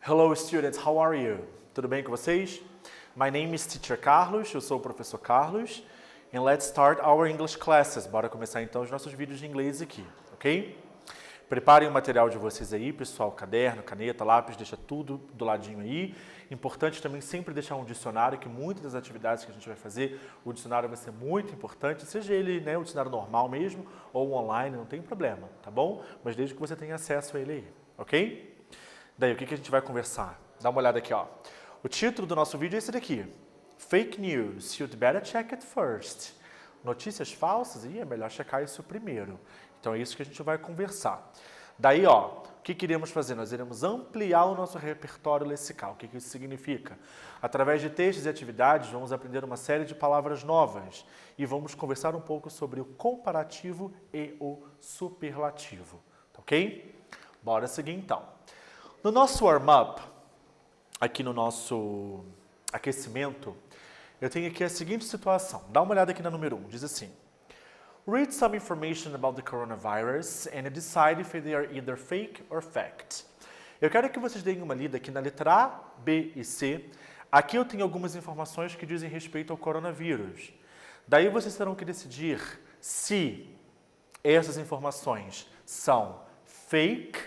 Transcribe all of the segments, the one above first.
Hello students, how are you? Tudo bem com vocês? My name is Teacher Carlos, eu sou o professor Carlos. And let's start our English classes. Bora começar então os nossos vídeos de inglês aqui, ok? Preparem o material de vocês aí, pessoal, caderno, caneta, lápis, deixa tudo do ladinho aí. Importante também sempre deixar um dicionário, que muitas das atividades que a gente vai fazer, o dicionário vai ser muito importante, seja ele, né, o dicionário normal mesmo, ou online, não tem problema, tá bom? Mas desde que você tenha acesso a ele aí, ok? Daí, o que a gente vai conversar? Dá uma olhada aqui, ó. O título do nosso vídeo é esse daqui. Fake news, you'd better check it first. Notícias falsas, é melhor checar isso primeiro. Então é isso que a gente vai conversar. Daí, ó, o que iremos fazer? Nós iremos ampliar o nosso repertório lexical. O que isso significa? Através de textos e atividades, vamos aprender uma série de palavras novas e vamos conversar um pouco sobre o comparativo e o superlativo. Tá ok? Bora seguir então. No nosso warm-up, aqui no nosso aquecimento, eu tenho aqui a seguinte situação. Dá uma olhada aqui na número 1. Diz assim. Read some information about the coronavirus and decide if they are either fake or fact. Eu quero que vocês deem uma lida aqui na letra A, B e C. Aqui eu tenho algumas informações que dizem respeito ao coronavírus. Daí vocês terão que decidir se essas informações são fake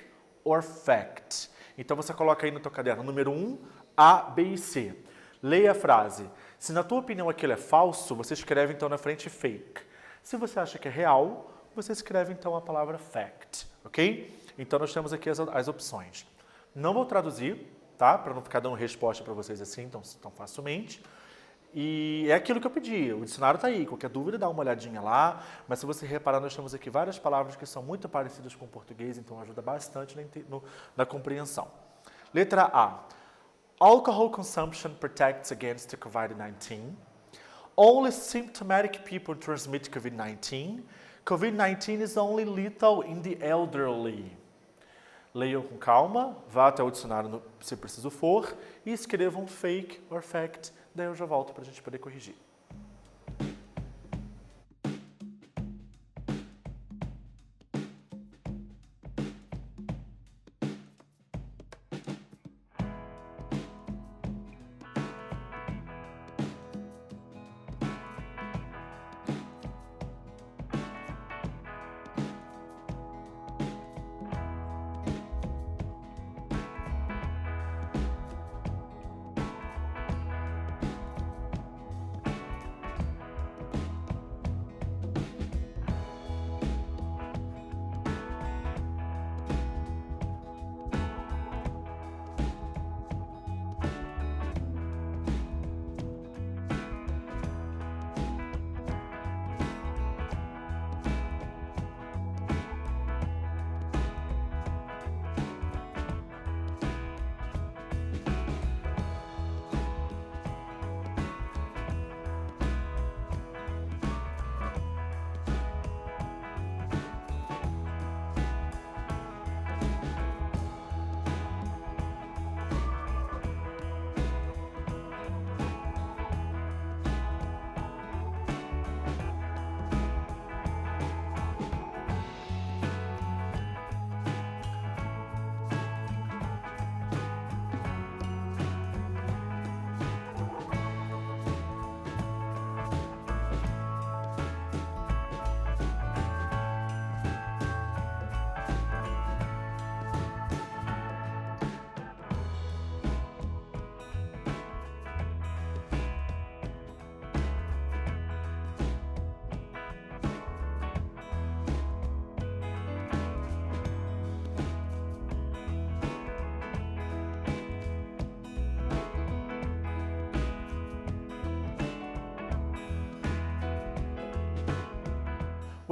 or fact. Então você coloca aí no teu caderno número 1, A, B e C. Leia a frase. Se na tua opinião aquilo é falso, você escreve então na frente fake. Se você acha que é real, você escreve então a palavra fact, ok? Então nós temos aqui as opções. Não vou traduzir, tá? Para não ficar dando resposta para vocês assim tão facilmente. E é aquilo que eu pedi, o dicionário está aí, qualquer dúvida dá uma olhadinha lá, mas se você reparar, nós temos aqui várias palavras que são muito parecidas com o português, então ajuda bastante na compreensão. Letra A. Alcohol consumption protects against the COVID-19. Only symptomatic people transmit COVID-19. COVID-19 is only lethal in the elderly. Leiam com calma, vá até o dicionário se preciso for e escrevam fake or fact. Daí eu já volto para a gente poder corrigir.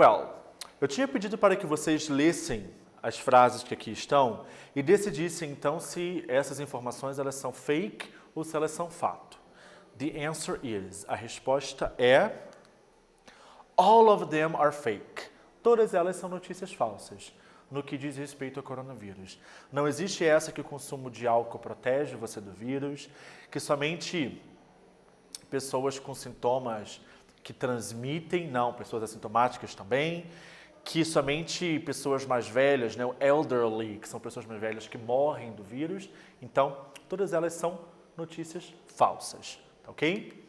Well, eu tinha pedido para que vocês lessem as frases que aqui estão e decidissem então se essas informações elas são fake ou se elas são fato. The answer is, a resposta é all of them are fake. Todas elas são notícias falsas no que diz respeito ao coronavírus. Não existe essa que o consumo de álcool protege você do vírus, que somente pessoas com sintomas que transmitem, não, pessoas assintomáticas também, que somente pessoas mais velhas, né, o elderly, que são pessoas mais velhas que morrem do vírus, então todas elas são notícias falsas, tá ok?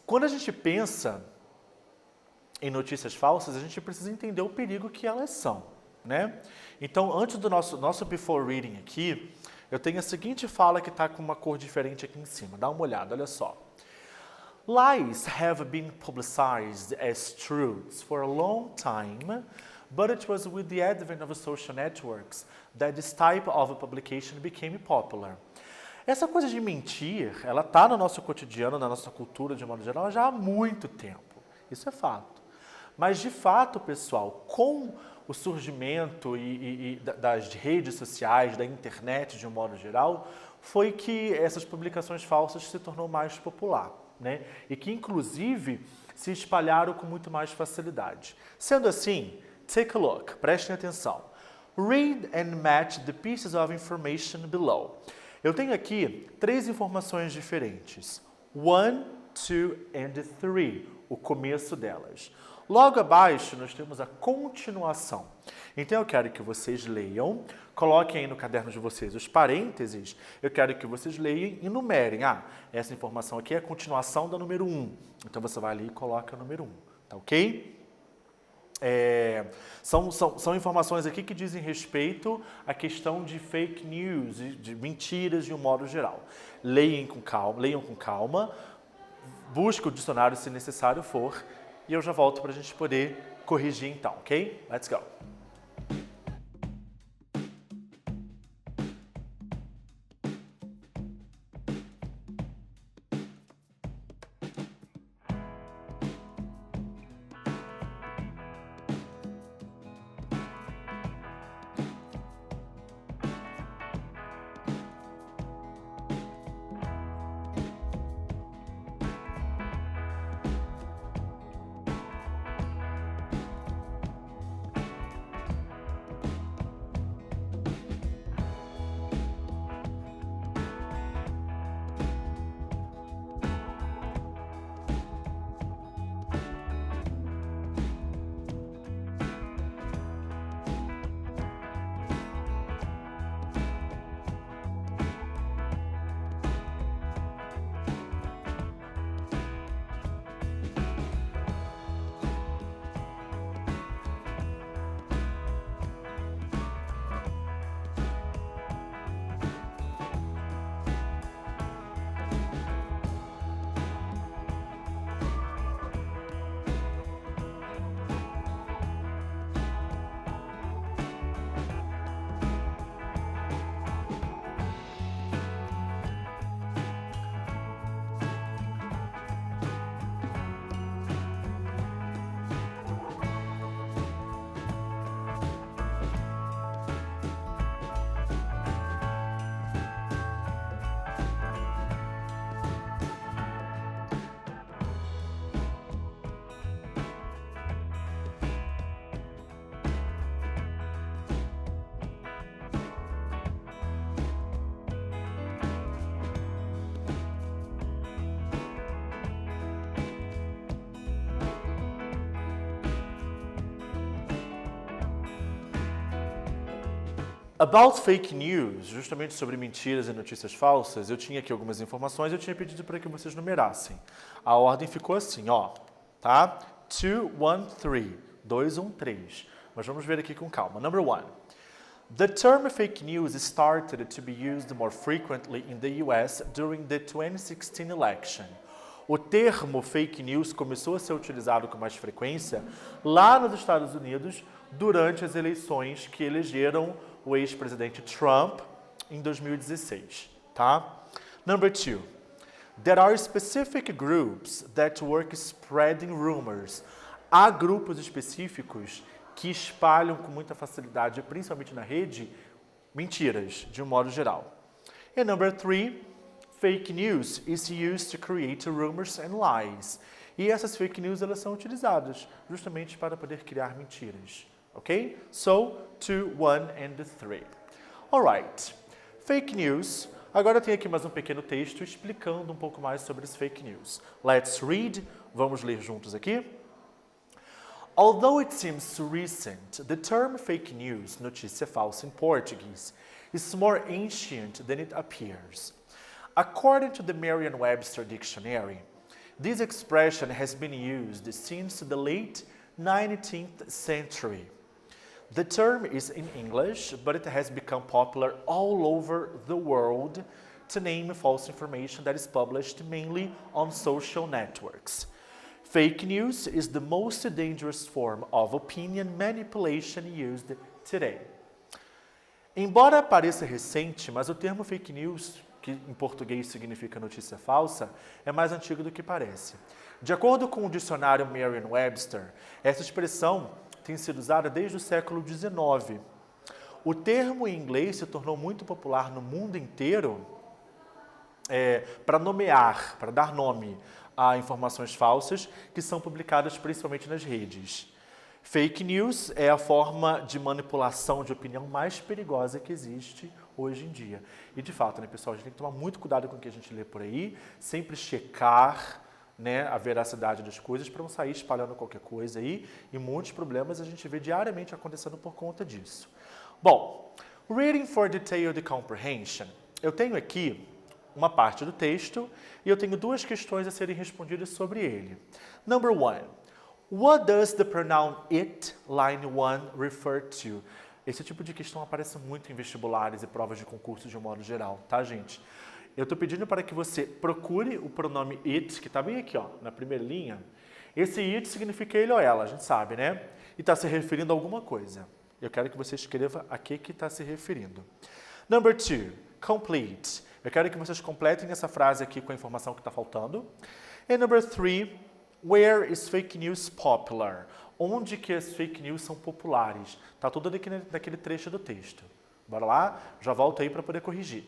Quando a gente pensa em notícias falsas, a gente precisa entender o perigo que elas são, né? Então, antes do nosso before reading aqui, eu tenho a seguinte fala que está com uma cor diferente aqui em cima. Dá uma olhada, olha só. Lies have been publicized as truths for a long time, but it was with the advent of social networks that this type of publication became popular. Essa coisa de mentir, ela está no nosso cotidiano, na nossa cultura de modo geral, já há muito tempo. Isso é fato. Mas, de fato, pessoal, com o surgimento das redes sociais, da internet de um modo geral, foi que essas publicações falsas se tornou mais popular, né? E que, inclusive, se espalharam com muito mais facilidade. Sendo assim, take a look, prestem atenção. Read and match the pieces of information below. Eu tenho aqui 3 informações diferentes. 1, 2 and 3, o começo delas. Logo abaixo, nós temos a continuação. Então, eu quero que vocês leiam, coloquem aí no caderno de vocês os parênteses, eu quero que vocês leiam e numerem. Essa informação aqui é a continuação da número 1. Então, você vai ali e coloca o número 1, tá ok? São informações aqui que dizem respeito à questão de fake news, de mentiras de um modo geral. Leiam com calma, busque o dicionário se necessário for, e eu já volto para a gente poder corrigir então, ok? Let's go! About fake news, justamente sobre mentiras e notícias falsas, eu tinha aqui algumas informações, eu tinha pedido para que vocês numerassem. A ordem ficou assim, ó, tá? 2, 1, 3. 2, 1, 3. Mas vamos ver aqui com calma. Number 1. The term fake news started to be used more frequently in the US during the 2016 election. O termo fake news começou a ser utilizado com mais frequência lá nos Estados Unidos durante as eleições que elegeram o ex-presidente Trump em 2016, tá? Number 2. There are specific groups that work spreading rumors. Há grupos específicos que espalham com muita facilidade, principalmente na rede, mentiras, de um modo geral. And number 3, fake news is used to create rumors and lies. E essas fake news, elas são utilizadas justamente para poder criar mentiras. Ok? So, 2, 1 and 3. Alright. Fake news. Agora eu tenho aqui mais um pequeno texto explicando um pouco mais sobre as fake news. Let's read. Vamos ler juntos aqui. Although it seems recent, the term fake news, notícia falsa in Portuguese, is more ancient than it appears. According to the Merriam-Webster dictionary, this expression has been used since the late 19th century. The term is in English, but it has become popular all over the world to name false information that is published mainly on social networks. Fake news is the most dangerous form of opinion manipulation used today. Embora pareça recente, mas o termo fake news, que em português significa notícia falsa, é mais antigo do que parece. De acordo com o dicionário Merriam-Webster, essa expressão tem sido usada desde o século XIX. O termo em inglês se tornou muito popular no mundo inteiro para nomear, para dar nome a informações falsas que são publicadas principalmente nas redes. Fake news é a forma de manipulação de opinião mais perigosa que existe hoje em dia. E de fato, né, pessoal, a gente tem que tomar muito cuidado com o que a gente lê por aí, sempre checar, né, a veracidade das coisas para não sair espalhando qualquer coisa aí, e muitos problemas a gente vê diariamente acontecendo por conta disso. Bom, reading for detailed comprehension. Eu tenho aqui uma parte do texto e eu tenho duas questões a serem respondidas sobre ele. Number 1. What does the pronoun it, line 1, refer to? Esse tipo de questão aparece muito em vestibulares e provas de concurso de um modo geral, tá, gente? Eu estou pedindo para que você procure o pronome it, que está bem aqui, ó, na primeira linha. Esse it significa ele ou ela, a gente sabe, né? E está se referindo a alguma coisa. Eu quero que você escreva a que está se referindo. Number 2, complete. Eu quero que vocês completem essa frase aqui com a informação que está faltando. And number 3, where is fake news popular? Onde que as fake news são populares? Está tudo aqui naquele trecho do texto. Bora lá? Já volto aí para poder corrigir.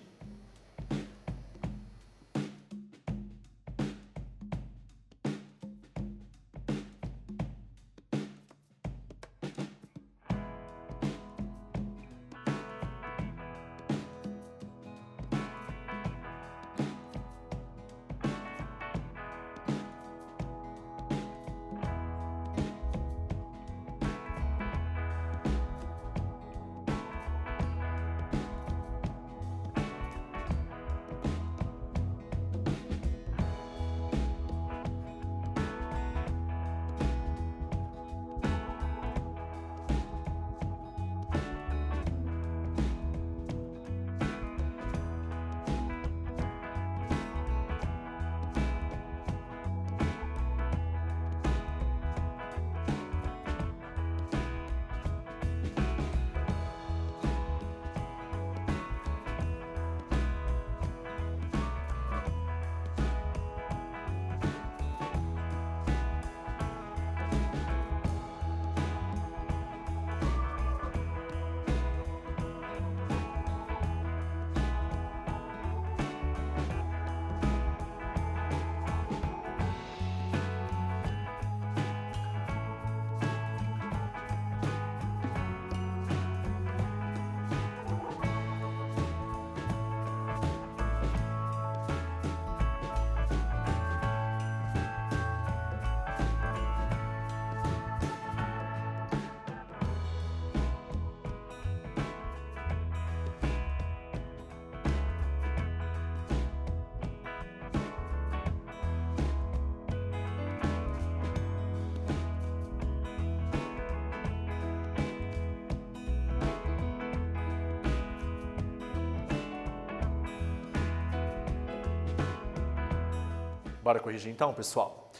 Bora corrigir então, pessoal?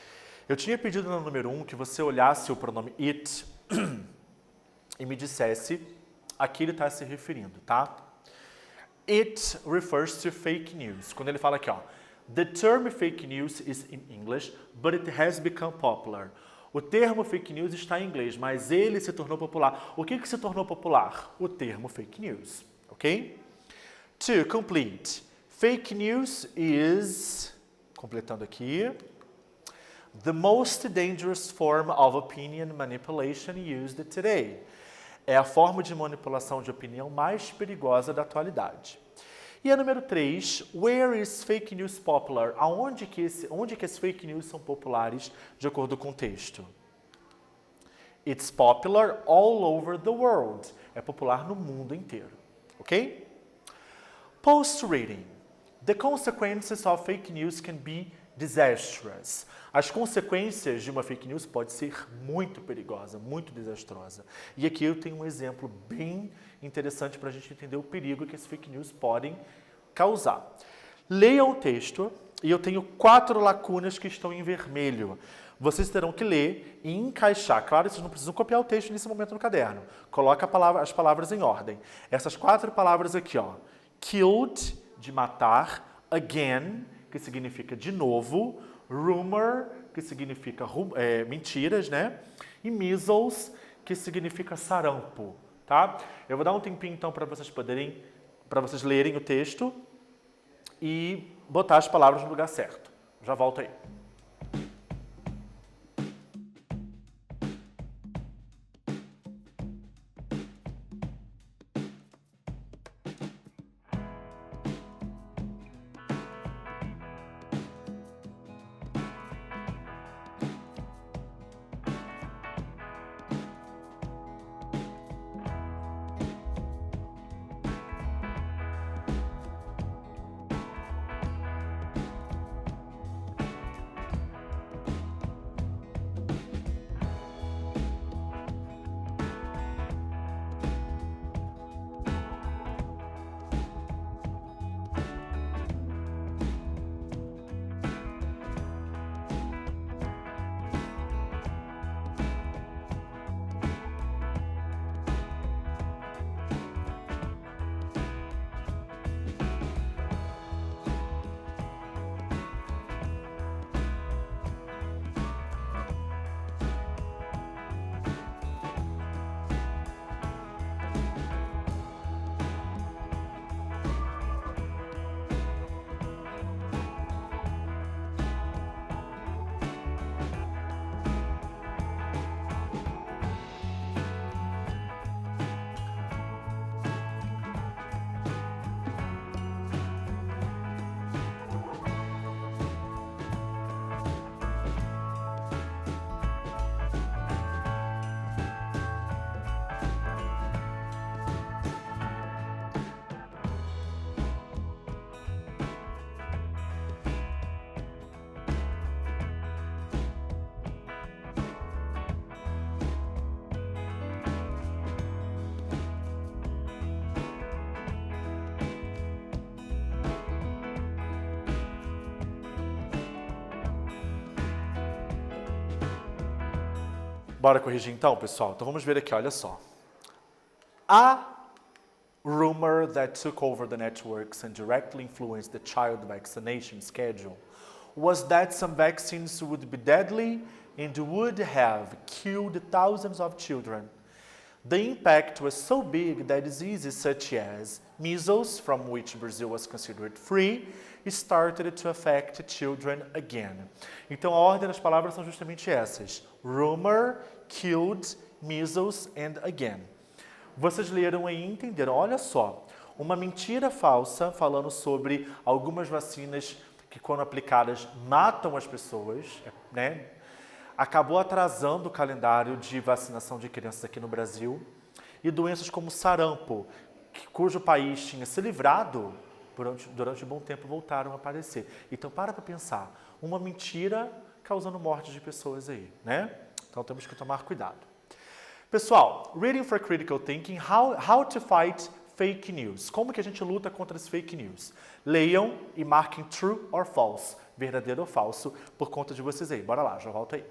Eu tinha pedido no número 1 que você olhasse o pronome it e me dissesse a que ele está se referindo, tá? It refers to fake news. Quando ele fala aqui, ó, the term fake news is in English, but it has become popular. O termo fake news está em inglês, mas ele se tornou popular. O que se tornou popular? O termo fake news, ok? To complete, fake news is, completando aqui, the most dangerous form of opinion manipulation used today. É a forma de manipulação de opinião mais perigosa da atualidade. E a número 3, where is fake news popular? Onde que as fake news são populares de acordo com o texto? It's popular all over the world. É popular no mundo inteiro, ok? Post-reading. The consequences of fake news can be disastrous. As consequências de uma fake news pode ser muito perigosa, muito desastrosa. E aqui eu tenho um exemplo bem interessante para a gente entender o perigo que as fake news podem causar. Leiam o texto e eu tenho 4 lacunas que estão em vermelho. Vocês terão que ler e encaixar. Claro, vocês não precisam copiar o texto nesse momento no caderno. Coloca as palavras em ordem. Essas 4 palavras aqui, ó. Killed, de matar. Again, que significa de novo. Rumor, que significa mentiras, né? E measles, que significa sarampo, tá? Eu vou dar um tempinho então para vocês lerem o texto e botar as palavras no lugar certo. Já volto aí. Bora corrigir então, pessoal? Então vamos ver aqui, olha só. A rumor that took over the networks and directly influenced the child vaccination schedule was that some vaccines would be deadly and would have killed thousands of children. The impact was so big that diseases such as measles, from which Brazil was considered free, started to affect children again. Então a ordem das palavras são justamente essas. Rumor, killed, measles and again. Vocês leram aí e entenderam. Olha só, uma mentira falsa falando sobre algumas vacinas que, quando aplicadas, matam as pessoas, né? Acabou atrasando o calendário de vacinação de crianças aqui no Brasil. E doenças como sarampo, cujo país tinha se livrado, durante um bom tempo voltaram a aparecer. Então, para pensar, uma mentira causando morte de pessoas aí, né? Então, temos que tomar cuidado. Pessoal, Reading for Critical Thinking, how to fight fake news. Como que a gente luta contra as fake news? Leiam e marquem true or false, verdadeiro ou falso, por conta de vocês aí. Bora lá, já volto aí.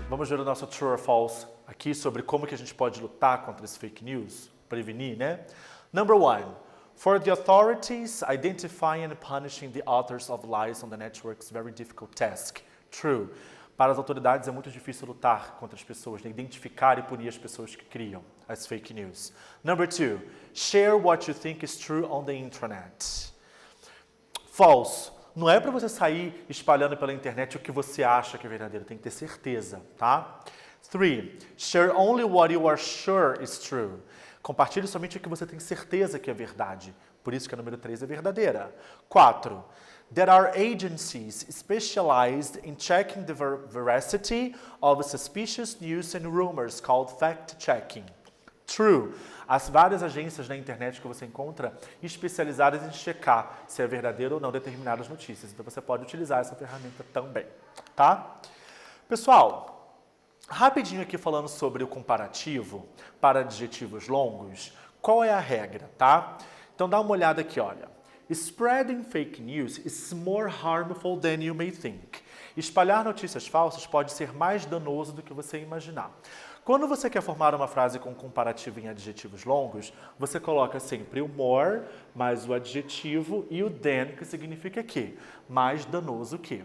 Vamos ver o nosso true or false aqui sobre como que a gente pode lutar contra esse fake news, prevenir, né? Number 1. For the authorities, identifying and punishing the authors of lies on the network is a very difficult task. True. Para as autoridades é muito difícil lutar contra as pessoas, né? Identificar e punir as pessoas que criam as fake news. Number 2. Share what you think is true on the internet. False. Não é para você sair espalhando pela internet o que você acha que é verdadeiro, tem que ter certeza, tá? 3. Share only what you are sure is true. Compartilhe somente o que você tem certeza que é verdade. Por isso que a número 3 é verdadeira. 4. There are agencies specialized in checking the veracity of suspicious news and rumors called fact-checking. True. As várias agências na internet que você encontra especializadas em checar se é verdadeiro ou não determinadas notícias. Então você pode utilizar essa ferramenta também, tá? Pessoal, rapidinho aqui falando sobre o comparativo para adjetivos longos, qual é a regra, tá? Então dá uma olhada aqui, olha. Spreading fake news is more harmful than you may think. Espalhar notícias falsas pode ser mais danoso do que você imaginar. Quando você quer formar uma frase com comparativo em adjetivos longos, você coloca sempre o more, mais o adjetivo e o than, que significa que, mais danoso que.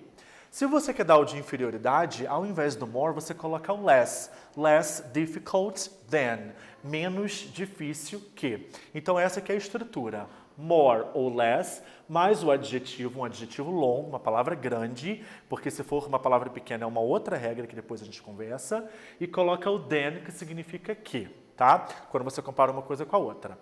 Se você quer dar o de inferioridade, ao invés do more, você coloca o less. Less difficult than, menos difícil que. Então essa aqui é a estrutura. More ou less, mais o adjetivo, um adjetivo longo, uma palavra grande, porque se for uma palavra pequena é uma outra regra que depois a gente conversa, e coloca o than, que significa que, tá? Quando você compara uma coisa com a outra.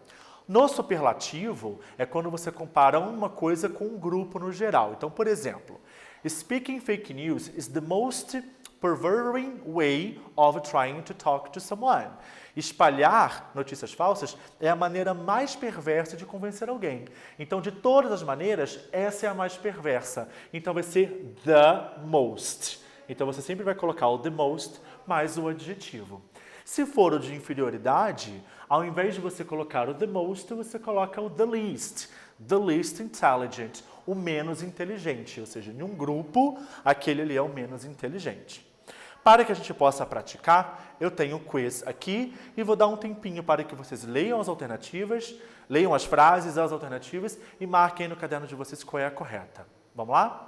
No superlativo, é quando você compara uma coisa com um grupo no geral. Então, por exemplo, speaking fake news is the most perverting way of trying to talk to someone. Espalhar notícias falsas é a maneira mais perversa de convencer alguém. Então, de todas as maneiras, essa é a mais perversa. Então, vai ser the most. Então, você sempre vai colocar o the most mais o adjetivo. Se for o de inferioridade, ao invés de você colocar o the most, você coloca o the least. The least intelligent, o menos inteligente. Ou seja, em um grupo, aquele ali é o menos inteligente. Para que a gente possa praticar, eu tenho um quiz aqui e vou dar um tempinho para que vocês leiam as alternativas, leiam as frases, as alternativas e marquem no caderno de vocês qual é a correta. Vamos lá?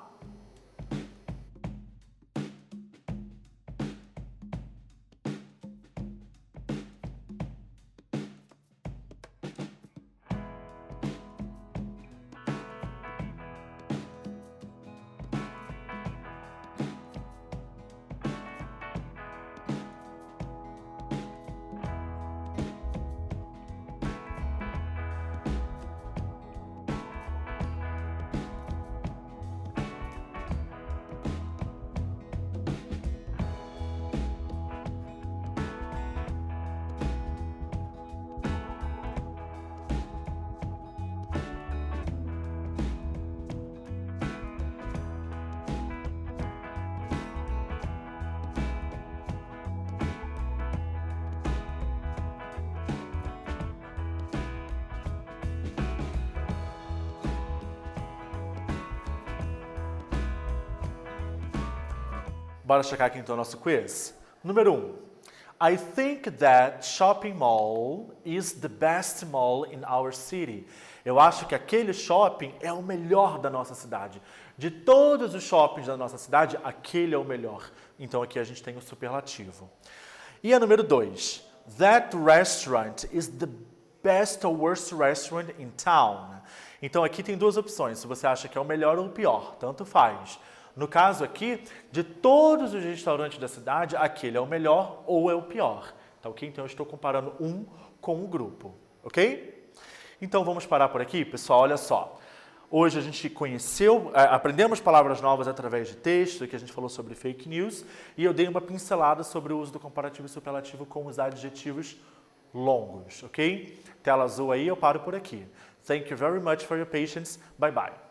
Bora checar aqui então o nosso quiz. Número 1. I think that shopping mall is the best mall in our city. Eu acho que aquele shopping é o melhor da nossa cidade. De todos os shoppings da nossa cidade, aquele é o melhor. Então aqui a gente tem o superlativo. E a número 2. That restaurant is the best or worst restaurant in town. Então aqui tem duas opções. Se você acha que é o melhor ou o pior, tanto faz. No caso aqui, de todos os restaurantes da cidade, aquele é o melhor ou é o pior. Tá ok? Então eu estou comparando um com o grupo. Ok? Então vamos parar por aqui, pessoal. Olha só. Hoje a gente aprendemos palavras novas através de texto, que a gente falou sobre fake news, e eu dei uma pincelada sobre o uso do comparativo e superlativo com os adjetivos longos, ok? Tela azul aí, eu paro por aqui. Thank you very much for your patience. Bye bye.